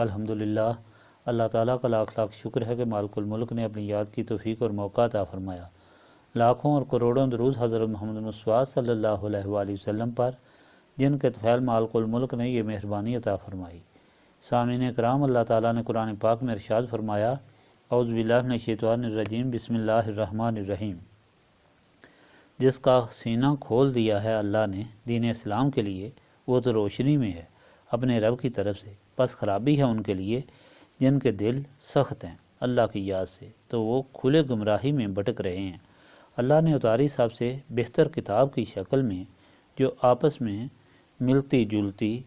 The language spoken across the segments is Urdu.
الحمدللہ، اللہ تعالیٰ کا لاکھ لاکھ شکر ہے کہ مالک الملک نے اپنی یاد کی توفیق اور موقع عطا فرمایا۔ لاکھوں اور کروڑوں درود حضرت محمد مصطفیٰ صلی اللہ علیہ وآلہ وسلم پر، جن کے طفیل مالک الملک نے یہ مہربانی عطا فرمائی۔ سامعین کرام، اللہ تعالیٰ نے قرآن پاک میں ارشاد فرمایا، اعوذ باللہ من الشیطان الرجیم، بسم اللہ الرحمن الرحیم۔ جس کا سینہ کھول دیا ہے اللہ نے دین اسلام کے لیے، وہ تو روشنی میں ہے اپنے رب کی طرف سے، بس خرابی ہے ان کے لیے جن کے دل سخت ہیں اللہ کی یاد سے، تو وہ کھلے گمراہی میں بھٹک رہے ہیں۔ اللہ نے اتاری صاحب سے بہتر کتاب کی شکل میں، جو آپس میں ملتی جلتی،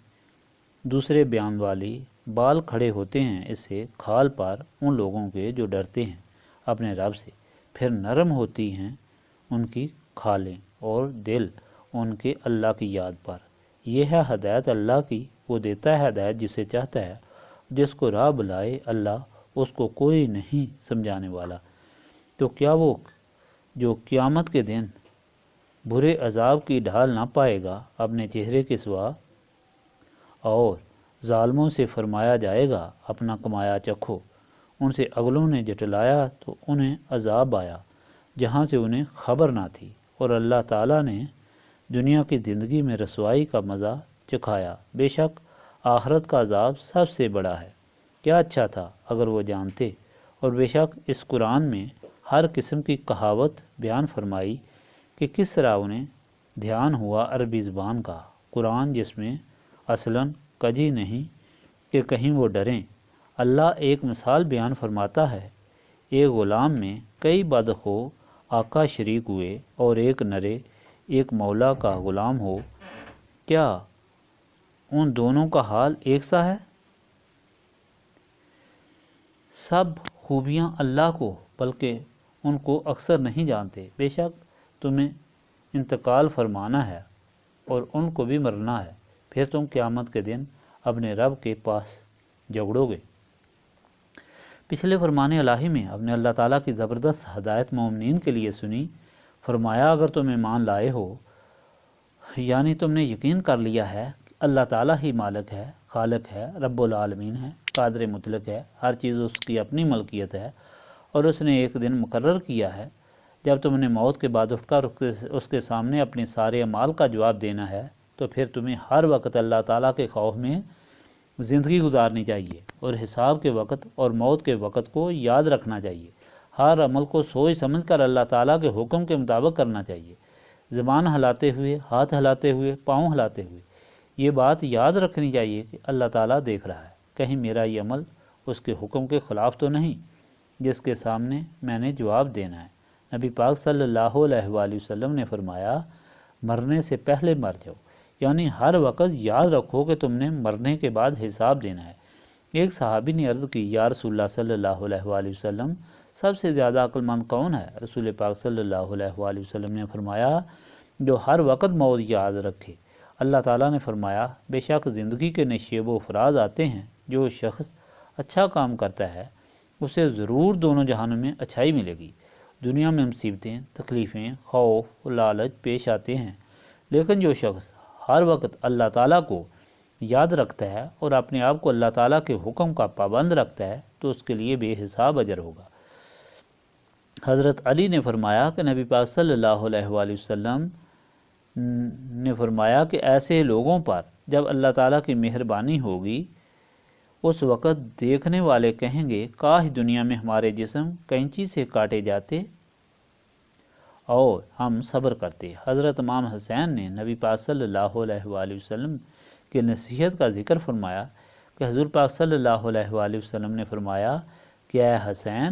دوسرے بیان والی، بال کھڑے ہوتے ہیں اس سے کھال پار ان لوگوں کے جو ڈرتے ہیں اپنے رب سے، پھر نرم ہوتی ہیں ان کی کھالیں اور دل ان کے اللہ کی یاد پر۔ یہ ہے ہدایت اللہ کی، وہ دیتا ہے ہدایت جسے چاہتا ہے، جس کو راہ بلائے اللہ اس کو کوئی نہیں سمجھانے والا۔ تو کیا وہ جو قیامت کے دن برے عذاب کی ڈھال نہ پائے گا اپنے چہرے کے سوا، اور ظالموں سے فرمایا جائے گا اپنا کمایا چکھو، ان سے اگلوں نے جٹلایا تو انہیں عذاب آیا جہاں سے انہیں خبر نہ تھی، اور اللہ تعالیٰ نے دنیا کی زندگی میں رسوائی کا مزہ چکھایا، بے شک آخرت کا عذاب سب سے بڑا ہے۔ کیا اچھا تھا اگر وہ جانتے۔ اور بے شک اس قرآن میں ہر قسم کی کہاوت بیان فرمائی کہ کس طرح انہیں دھیان ہوا عربی زبان کا۔ قرآن جس میں اصلاً کجی نہیں کہ کہیں وہ ڈریں۔ اللہ ایک مثال بیان فرماتا ہے، ایک غلام میں کئی بدخو آقا شریک ہوئے اور ایک نرے ایک مولا کا غلام ہو، کیا ان دونوں کا حال ایک سا ہے؟ سب خوبیاں اللہ کو، بلکہ ان کو اکثر نہیں جانتے۔ بے شک تمہیں انتقال فرمانا ہے اور ان کو بھی مرنا ہے، پھر تم قیامت کے دن اپنے رب کے پاس جھگڑو گے۔ پچھلے فرمان الہی میں اپنے اللہ تعالیٰ کی زبردست ہدایت مومنین کے لیے سنی۔ فرمایا، اگر تم ایمان لائے ہو، یعنی تم نے یقین کر لیا ہے کہ اللہ تعالیٰ ہی مالک ہے، خالق ہے، رب العالمین ہے، قادر مطلق ہے، ہر چیز اس کی اپنی ملکیت ہے، اور اس نے ایک دن مقرر کیا ہے جب تم نے موت کے بعد اٹھ کر اس کے سامنے اپنے سارے اعمال کا جواب دینا ہے، تو پھر تمہیں ہر وقت اللہ تعالیٰ کے خوف میں زندگی گزارنی چاہیے، اور حساب کے وقت اور موت کے وقت کو یاد رکھنا چاہیے۔ ہر عمل کو سوچ سمجھ کر اللہ تعالیٰ کے حکم کے مطابق کرنا چاہیے، زبان ہلاتے ہوئے، ہاتھ ہلاتے ہوئے، پاؤں ہلاتے ہوئے۔ یہ بات یاد رکھنی چاہیے کہ اللہ تعالیٰ دیکھ رہا ہے، کہیں میرا یہ عمل اس کے حکم کے خلاف تو نہیں جس کے سامنے میں نے جواب دینا ہے۔ نبی پاک صلی اللہ علیہ وآلہ وسلم نے فرمایا، مرنے سے پہلے مر جاؤ، یعنی ہر وقت یاد رکھو کہ تم نے مرنے کے بعد حساب دینا ہے۔ ایک صحابی نے عرض کی، یا رسول اللہ صلی اللہ علیہ وآلہ وسلم، سب سے زیادہ عقل مند کون ہے؟ رسول پاک صلی اللہ علیہ وآلہ وسلم نے فرمایا، جو ہر وقت موت یاد رکھے۔ اللہ تعالیٰ نے فرمایا، بے شک زندگی کے نشیب و فراز آتے ہیں، جو شخص اچھا کام کرتا ہے اسے ضرور دونوں جہانوں میں اچھائی ملے گی۔ دنیا میں مصیبتیں، تکلیفیں، خوف و لالچ پیش آتے ہیں، لیکن جو شخص ہر وقت اللہ تعالیٰ کو یاد رکھتا ہے اور اپنے آپ کو اللہ تعالیٰ کے حکم کا پابند رکھتا ہے، تو اس کے لیے بے حساب اجر ہوگا۔ حضرت علی نے فرمایا کہ نبی پاک صلی اللہ علیہ وآلہ وسلم نے فرمایا کہ ایسے لوگوں پر جب اللہ تعالیٰ کی مہربانی ہوگی، اس وقت دیکھنے والے کہیں گے، کاش دنیا میں ہمارے جسم کینچی سے کاٹے جاتے اور ہم صبر کرتے۔ حضرت امام حسین نے نبی پاک صلی اللہ علیہ وآلہ وسلم کی نصیحت کا ذکر فرمایا کہ حضور پاک صلی اللہ علیہ وآلہ وسلم نے فرمایا کہ اے حسین،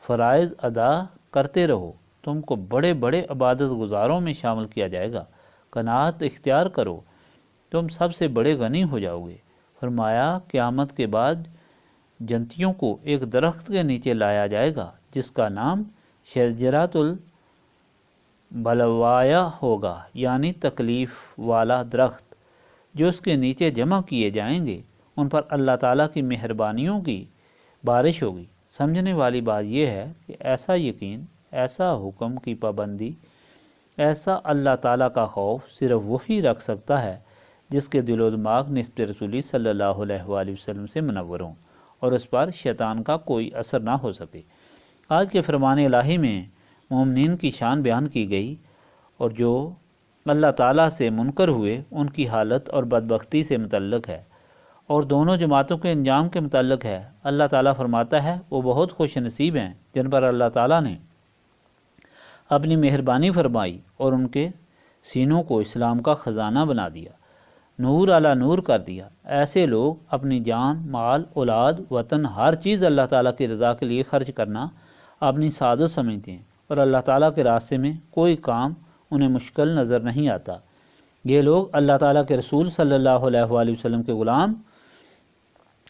فرائض ادا کرتے رہو، تم کو بڑے بڑے عبادت گزاروں میں شامل کیا جائے گا۔ قناعت اختیار کرو، تم سب سے بڑے غنی ہو جاؤ گے۔ فرمایا، قیامت کے بعد جنتیوں کو ایک درخت کے نیچے لایا جائے گا جس کا نام شجرۃ البلوایا ہوگا، یعنی تکلیف والا درخت، جو اس کے نیچے جمع کیے جائیں گے، ان پر اللہ تعالیٰ کی مہربانیوں کی بارش ہوگی۔ سمجھنے والی بات یہ ہے کہ ایسا یقین، ایسا حکم کی پابندی، ایسا اللہ تعالیٰ کا خوف صرف وہی رکھ سکتا ہے جس کے دل و دماغ نسبت رسولی صلی اللہ علیہ وآلہ وسلم سے منور ہوں اور اس پر شیطان کا کوئی اثر نہ ہو سکے۔ آج کے فرمان الہی میں مومنین کی شان بیان کی گئی اور جو اللہ تعالیٰ سے منکر ہوئے ان کی حالت اور بدبختی سے متعلق ہے، اور دونوں جماعتوں کے انجام کے متعلق ہے۔ اللہ تعالیٰ فرماتا ہے وہ بہت خوش نصیب ہیں جن پر اللہ تعالیٰ نے اپنی مہربانی فرمائی اور ان کے سینوں کو اسلام کا خزانہ بنا دیا، نور علی نور کر دیا۔ ایسے لوگ اپنی جان، مال، اولاد، وطن، ہر چیز اللہ تعالیٰ کی رضا کے لیے خرچ کرنا اپنی سعادت سمجھتے ہیں، اور اللہ تعالیٰ کے راستے میں کوئی کام انہیں مشکل نظر نہیں آتا۔ یہ لوگ اللہ تعالیٰ کے رسول صلی اللہ علیہ وآلہ وسلم کے غلام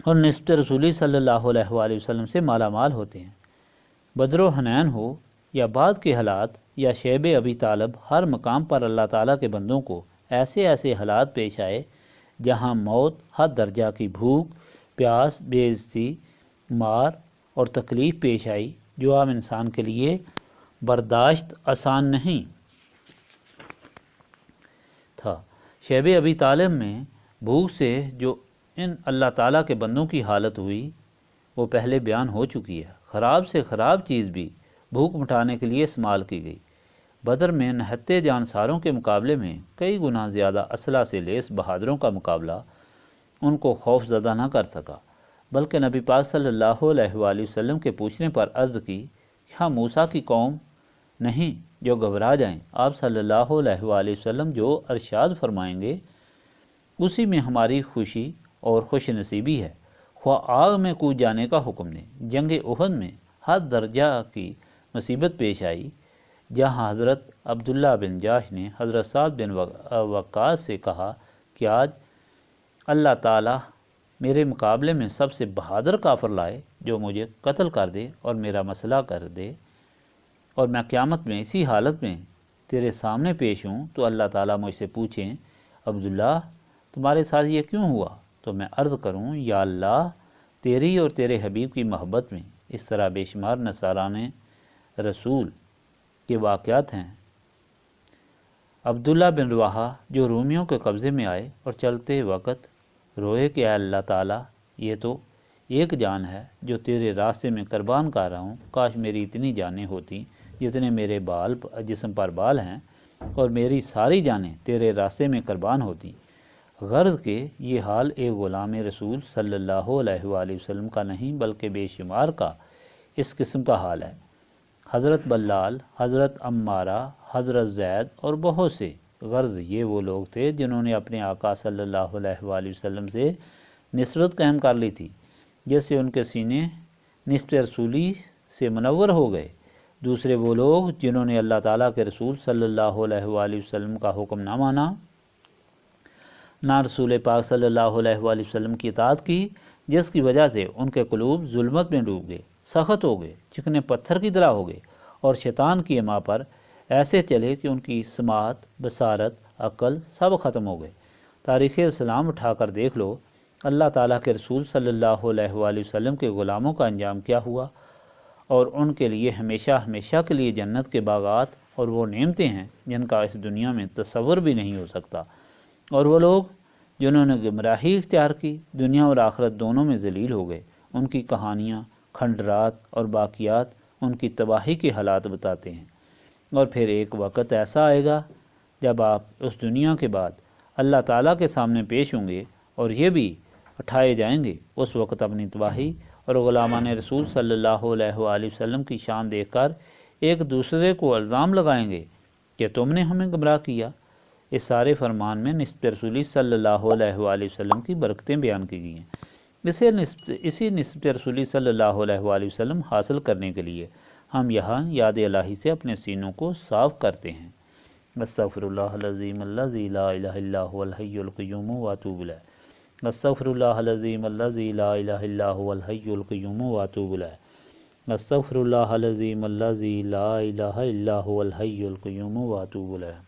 اور نسبت رسولی صلی اللہ علیہ وآلہ وسلم سے مالا مال ہوتے ہیں۔ بدر و حنین ہو یا بعد کے حالات یا شیب ابی طالب، ہر مقام پر اللہ تعالیٰ کے بندوں کو ایسے ایسے حالات پیش آئے جہاں موت، حد درجہ کی بھوک، پیاس، بے عزتی، مار اور تکلیف پیش آئی جو عام انسان کے لیے برداشت آسان نہیں تھا۔ شیب ابی طالب میں بھوک سے جو ان اللہ تعالیٰ کے بندوں کی حالت ہوئی وہ پہلے بیان ہو چکی ہے۔ خراب سے خراب چیز بھی بھوک مٹانے کے لیے استعمال کی گئی۔ بدر میں نہتے جانساروں کے مقابلے میں کئی گنا زیادہ اسلحہ سے لیس بہادروں کا مقابلہ ان کو خوف زدہ نہ کر سکا، بلکہ نبی پاک صلی اللہ علیہ وآلہ وسلم کے پوچھنے پر عرض کی کہ ہم موسیٰ کی قوم نہیں جو گھبرا جائیں۔ آپ صلی اللہ علیہ وآلہ وسلم جو ارشاد فرمائیں گے اسی میں ہماری خوشی اور خوش نصیبی ہے، خواہ آگ میں کود جانے کا حکم دیں۔ جنگ احد میں حد درجہ کی مصیبت پیش آئی جہاں حضرت عبداللہ بن جاش نے حضرت سعد بن وقاص سے کہا کہ آج اللہ تعالیٰ میرے مقابلے میں سب سے بہادر کافر لائے جو مجھے قتل کر دے اور میرا مسئلہ کر دے، اور میں قیامت میں اسی حالت میں تیرے سامنے پیش ہوں تو اللہ تعالیٰ مجھ سے پوچھیں عبداللہ تمہارے ساتھ یہ کیوں ہوا، تو میں عرض کروں یا اللہ تیری اور تیرے حبیب کی محبت میں۔ اس طرح بے شمار نصارانے رسول کے واقعات ہیں۔ عبداللہ بن رواحہ جو رومیوں کے قبضے میں آئے اور چلتے وقت روئے کہ اے اللہ تعالیٰ یہ تو ایک جان ہے جو تیرے راستے میں قربان کر رہا ہوں، کاش میری اتنی جانیں ہوتی جتنے میرے بال جسم پر بال ہیں، اور میری ساری جانیں تیرے راستے میں قربان ہوتی۔ غرض کہ یہ حال ایک غلام رسول صلی اللہ علیہ وآلہ وسلم کا نہیں بلکہ بے شمار کا اس قسم کا حال ہے۔ حضرت بلال، حضرت عمارہ، حضرت زید اور بہت سے، غرض یہ وہ لوگ تھے جنہوں نے اپنے آقا صلی اللہ علیہ وآلہ وسلم سے نسبت قائم کر لی تھی، جس سے ان کے سینے نسبت رسولی سے منور ہو گئے۔ دوسرے وہ لوگ جنہوں نے اللہ تعالیٰ کے رسول صلی اللہ علیہ وآلہ وسلم کا حکم نہ مانا، نہ رسول پاک صلی اللہ علیہ وآلہ وسلم کی اطاعت کی، جس کی وجہ سے ان کے قلوب ظلمت میں ڈوب گئے، سخت ہو گئے، چکنے پتھر کی طرح ہو گئے، اور شیطان کی ایما پر ایسے چلے کہ ان کی سماعت، بصارت، عقل سب ختم ہو گئے۔ تاریخ اسلام اٹھا کر دیکھ لو، اللہ تعالیٰ کے رسول صلی اللہ علیہ وآلہ وسلم کے غلاموں کا انجام کیا ہوا، اور ان کے لیے ہمیشہ ہمیشہ کے لیے جنت کے باغات اور وہ نعمتیں ہیں جن کا اس دنیا میں تصور بھی نہیں ہو سکتا۔ اور وہ لوگ جنہوں نے گمراہی اختیار کی دنیا اور آخرت دونوں میں ذلیل ہو گئے، ان کی کہانیاں، کھنڈرات اور باقیات ان کی تباہی کے حالات بتاتے ہیں۔ اور پھر ایک وقت ایسا آئے گا جب آپ اس دنیا کے بعد اللہ تعالیٰ کے سامنے پیش ہوں گے اور یہ بھی اٹھائے جائیں گے۔ اس وقت اپنی تباہی اور غلامان رسول صلی اللہ علیہ وآلہ وسلم کی شان دیکھ کر ایک دوسرے کو الزام لگائیں گے کہ تم نے ہمیں گمراہ کیا۔ اس سارے فرمان میں نسبت رسولی صلی اللہ علیہ وآلہ وسلم کی برکتیں بیان کی گئی ہیں۔ اسی نسبت رسولی صلی اللہ علیہ وآلہ وسلم حاصل کرنے کے لیے ہم یہاں یاد الہی سے اپنے سینوں کو صاف کرتے ہیں۔ استغفر اللہ العظیم الذی لا الہ الا هو الحی القیوم واتوب الیہ۔ استغفر اللہ العظیم الذی لا الہ الا هو الحی القیوم واتوب الیہ۔ استغفر اللہ العظیم الذی لا الہ الا هو الحی القیوم واتوب الیہ۔